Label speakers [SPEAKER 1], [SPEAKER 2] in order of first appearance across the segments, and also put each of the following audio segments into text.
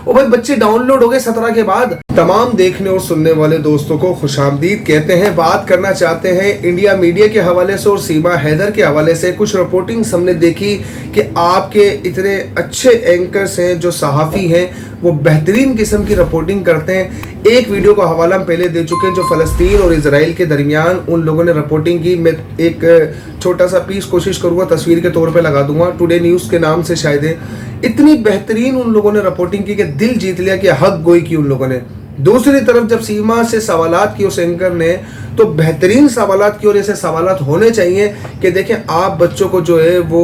[SPEAKER 1] ओ भाई बच्चे डाउनलोड हो गए 17 के बाद। तमाम देखने और सुनने वाले दोस्तों को खुशामदीद कहते हैं। बात करना चाहते हैं इंडिया मीडिया के हवाले से और सीमा हैदर के हवाले से। कुछ रिपोर्टिंग्स हमने देखी कि आपके इतने अच्छे एंकर्स हैं जो सहाफ़ी हैं, वो बेहतरीन किस्म की रिपोर्टिंग करते हैं। एक वीडियो का हवाला हम पहले दे चुके हैं जो फ़लस्तीन और इजराइल के दरमियान उन लोगों ने रिपोर्टिंग की। मैं एक छोटा सा पीस कोशिश करूँगा तस्वीर के तौर पे लगा दूंगा, टुडे न्यूज़ के नाम से शायद है। इतनी बेहतरीन उन लोगों ने रिपोर्टिंग की कि दिल जीत लिया, कि हक गोई की उन लोगों ने। दूसरी तरफ जब सीमा से सवालात की उस एंकर ने, तो बेहतरीन सवालात की, और ऐसे सवालात होने चाहिए कि देखें आप बच्चों को जो है वो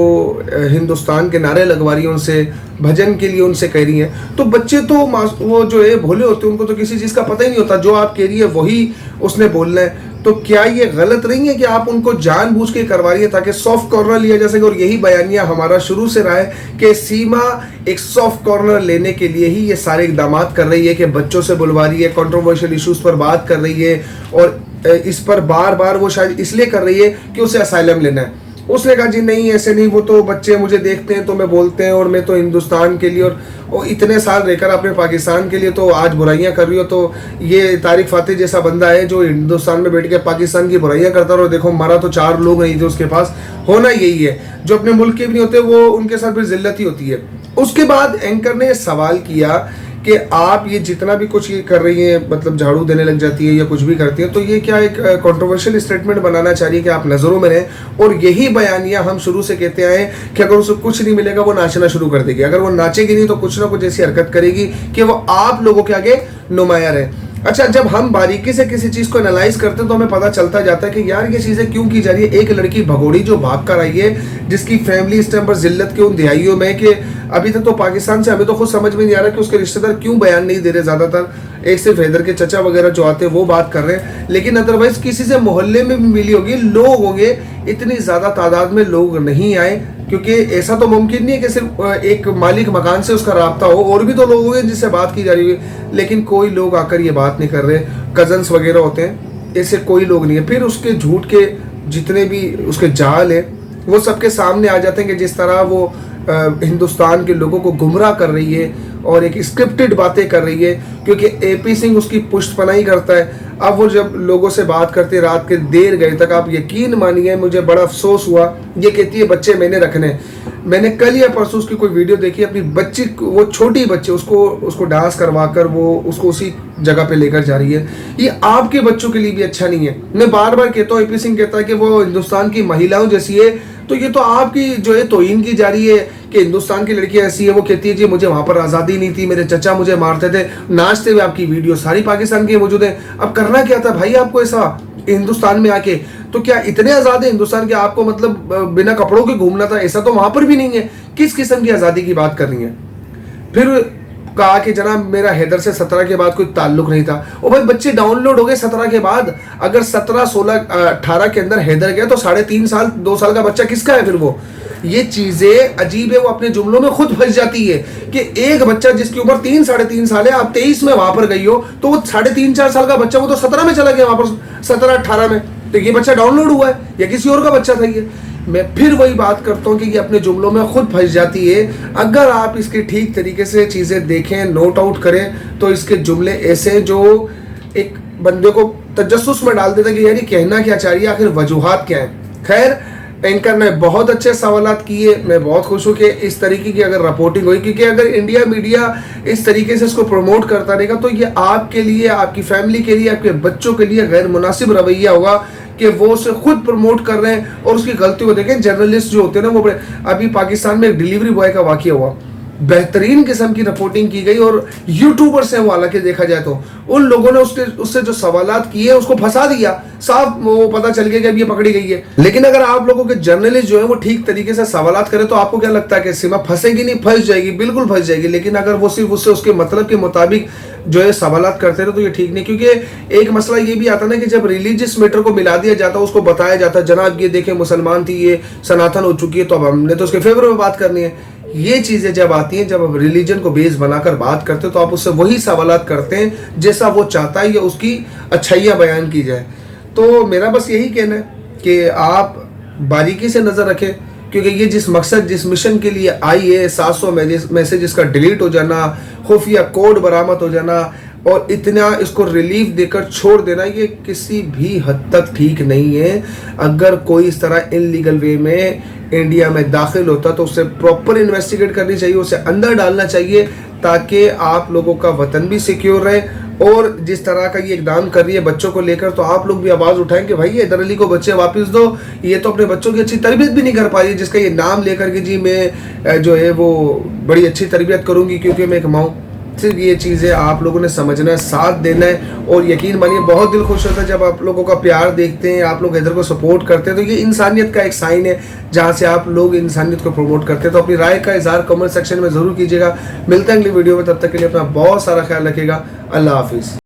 [SPEAKER 1] हिंदुस्तान के नारे लगवा रही हैं, उनसे भजन के लिए उनसे कह रही हैं। तो बच्चे तो वो जो है भोले होते हैं, उनको तो किसी चीज़ का पता ही नहीं होता। जो आप कह रही है वही उसने बोलना है। तो क्या ये गलत नहीं है कि आप उनको जानबूझ के करवा रही है ताकि सॉफ्ट कॉर्नर लिया जा सके? और यही बयानिया हमारा शुरू से रहा है कि सीमा एक सॉफ्ट कॉर्नर लेने के लिए ही ये सारे इकदाम कर रही है कि बच्चों से बुलवा रही है, कंट्रोवर्शियल इश्यूज पर बात कर रही है, और इस पर बार बार वो शायद इसलिए कर रही है कि उसे असाइलम लेना है। उसने कहा जी नहीं ऐसे नहीं, वो तो बच्चे मुझे देखते हैं तो मैं बोलते हैं, और मैं तो हिंदुस्तान के लिए और इतने साल रहकर अपने पाकिस्तान के लिए तो आज बुराइयां कर रही हो। तो ये तारिक फातिह जैसा बंदा है जो हिंदुस्तान में बैठ के पाकिस्तान की बुराइयां करता रहो। देखो मरा तो 4 लोग नहीं थे उसके पास। होना यही है, जो अपने मुल्क के भी नहीं होते वो उनके साथ फिर जिल्लत ही होती है। उसके बाद एंकर ने सवाल किया कि आप ये जितना भी कुछ ये कर रही हैं, मतलब झाड़ू देने लग जाती है या कुछ भी करती है, तो ये क्या एक कंट्रोवर्शियल स्टेटमेंट बनाना चाह रही है कि आप नज़रों में रहें। और यही बयानिया हम शुरू से कहते आए हैं कि अगर उसे कुछ नहीं मिलेगा वो नाचना शुरू कर देगी। अगर वो नाचेगी नहीं तो कुछ ना कुछ ऐसी हरकत करेगी कि वो आप लोगों के आगे नुमाया रहे। अच्छा, जब हम बारीकी से किसी चीज़ को एनालाइज करते हैं तो हमें पता चलता जाता है कि यार ये चीज़ें क्यों की जा रही है। एक लड़की भगोड़ी जो भाग कर आई है, जिसकी फैमिली इस टाइम पर जिल्लत के उन दिहाइयों में कि अभी तक तो पाकिस्तान से हमें तो खुद समझ में नहीं आ रहा कि उसके रिश्तेदार क्यों बयान नहीं दे रहे। ज़्यादातर एक सिर्फ हैदर के चचा वगैरह जो आते हैं वो बात कर रहे हैं, लेकिन अदरवाइज किसी से मोहल्ले में भी मिली होगी, लोग होंगे। इतनी ज़्यादा तादाद में लोग नहीं आए, क्योंकि ऐसा तो मुमकिन नहीं है कि सिर्फ एक मालिक मकान से उसका राब्ता हो, और भी तो लोग होंगे जिससे बात की जा रही है, लेकिन कोई लोग आकर ये बात नहीं कर रहे। कजन्स वगैरह होते हैं, ऐसे कोई लोग नहीं है। फिर उसके झूठ के जितने भी उसके जाल है वो सबके सामने आ जाते हैं कि जिस तरह वो हिंदुस्तान के लोगों को गुमराह कर रही है और एक स्क्रिप्टेड बातें कर रही है, क्योंकि एपी सिंह उसकी पुष्टपनाही करता है। अब वो जब लोगों से बात करते रात के देर गए तक, आप यकीन मानिए मुझे बड़ा अफसोस हुआ। ये कहती है बच्चे मैंने रखने। मैंने कल या परसों उसकी कोई वीडियो देखी, अपनी बच्ची, वो छोटी बच्ची, उसको डांस करवा कर वो उसको उसी जगह पे लेकर जा रही है। ये आपके बच्चों के लिए भी अच्छा नहीं है। मैं बार बार कहता हूँ, एपी सिंह कहता है कि वो हिंदुस्तान की महिलाओं जैसी है, तो ये तो आपकी जो है तौहीन की जा रही है कि हिंदुस्तान की लड़कियां ऐसी है। वो कहती है जी मुझे वहां पर आज़ादी नहीं थी, मेरे चचा मुझे मारते थे, नाचते हुए आपकी वीडियो सारी पाकिस्तान की मौजूद है। अब करना क्या था भाई आपको ऐसा हिंदुस्तान में आके? तो क्या इतने आज़ाद है हिंदुस्तान के, आपको मतलब बिना कपड़ों के घूमना था? ऐसा तो वहां पर भी नहीं है। किस किस्म की आज़ादी की बात कर रही है? फिर कहा कि जनाब मेरा हैदर से 17 के बाद कोई ताल्लुक नहीं था। ओ भाई बच्चे डाउनलोड हो गए 17 के बाद। अगर 17, 16, 18 के अंदर हैदर गया तो 3.5 साल 2 साल का बच्चा किसका है? फिर वो ये चीजें अजीब है, वो अपने जुमलों में खुद फंस जाती है कि एक बच्चा जिसकी उम्र 3, 3.5 साल है, आप 23 में वहां पर गई हो, तो वो 3.5, 4 साल का बच्चा वो तो 17 में चला गया, वहां पर 17, 18 में। तो ये बच्चा डाउनलोड हुआ है या किसी और का बच्चा था ये? मैं फिर वही बात करता हूँ कि ये अपने जुमलों में खुद फंस जाती है। अगर आप इसके ठीक तरीके से चीज़ें देखें, नोट आउट करें, तो इसके जुमले ऐसे जो एक बंदे को तजस्सुस में डाल देता है कि यार ये कहना क्या चाह रही है, आखिर वजूहात क्या है। खैर, एंकर ने बहुत अच्छे सवालात किए। मैं बहुत खुश हूँ कि इस तरीके की अगर रिपोर्टिंग हुई, क्योंकि अगर इंडिया मीडिया इस तरीके से इसको प्रमोट करता रहेगा तो ये आपके लिए, आपकी फैमिली के लिए, आपके बच्चों के लिए गैर मुनासिब रवैया होगा कि वो उसे खुद प्रमोट कर रहे हैं और उसकी गलती को देखें। जर्नलिस्ट जो होते हैं ना वो बड़े, अभी पाकिस्तान में एक डिलीवरी बॉय का वाकया हुआ, बेहतरीन किस्म की रिपोर्टिंग की गई, और यूट्यूबर्स हैं वो, हालांकि देखा जाए तो उन लोगों ने उससे जो सवालात किए उसको फंसा दिया, साफ वो पता चल गया कि अब ये पकड़ी गई है। लेकिन अगर आप लोगों के जर्नलिस्ट जो है वो ठीक तरीके से सवालात करें तो आपको क्या लगता है कि सीमा फंसेगी? नहीं, फंस जाएगी, बिल्कुल फंस जाएगी। लेकिन अगर वो सिर्फ उससे उसके मतलब के मुताबिक जो है सवालात करते रहे तो ये ठीक नहीं। क्योंकि एक मसला ये भी आता ना कि जब रिलीजियस मैटर को मिला दिया जाता, उसको बताया जाता जनाब ये देखें मुसलमान थी, ये सनातन हो चुकी है, तो अब हमने तो उसके फेवर में बात करनी है। ये चीज़ें जब आती हैं, जब आप रिलीजन को बेस बनाकर बात करते हो तो आप उससे वही सवालात करते हैं जैसा वो चाहता है या उसकी अच्छाइयाँ बयान की जाए। तो मेरा बस यही कहना है कि आप बारीकी से नज़र रखें, क्योंकि ये जिस मकसद जिस मिशन के लिए आई है, 700 मैसेजेस का डिलीट हो जाना, खुफिया कोड बरामद हो जाना और इतना इसको रिलीफ देकर छोड़ देना, ये किसी भी हद तक ठीक नहीं है। अगर कोई इस तरह इनलीगल वे में इंडिया में दाखिल होता तो उसे प्रॉपर इन्वेस्टिगेट करनी चाहिए, उसे अंदर डालना चाहिए, ताकि आप लोगों का वतन भी सिक्योर रहे। और जिस तरह का ये इकदाम कर रही है बच्चों को लेकर, तो आप लोग भी आवाज़ उठाएं कि भाई हैदर अली को बच्चे वापस दो, ये तो अपने बच्चों की अच्छी तरबियत भी नहीं कर पा रही, जिसका ये नाम लेकर के जी मैं जो है वो बड़ी अच्छी तरबियत करूँगी क्योंकि मैं एक माँ हूँ। सिर्फ ये चीज़ें आप लोगों ने समझना है, साथ देना है। और यकीन मानिए बहुत दिल खुश होता है जब आप लोगों का प्यार देखते हैं, आप लोग हैदर को सपोर्ट करते हैं, तो ये इंसानियत का एक साइन है जहाँ से आप लोग इंसानियत को प्रमोट करते हैं। तो अपनी राय का इजहार कमेंट सेक्शन में ज़रूर कीजिएगा। मिलते हैं अगली वीडियो में, तब तक के लिए अपना बहुत सारा ख्याल रखिएगा। अल्लाह हाफिज़।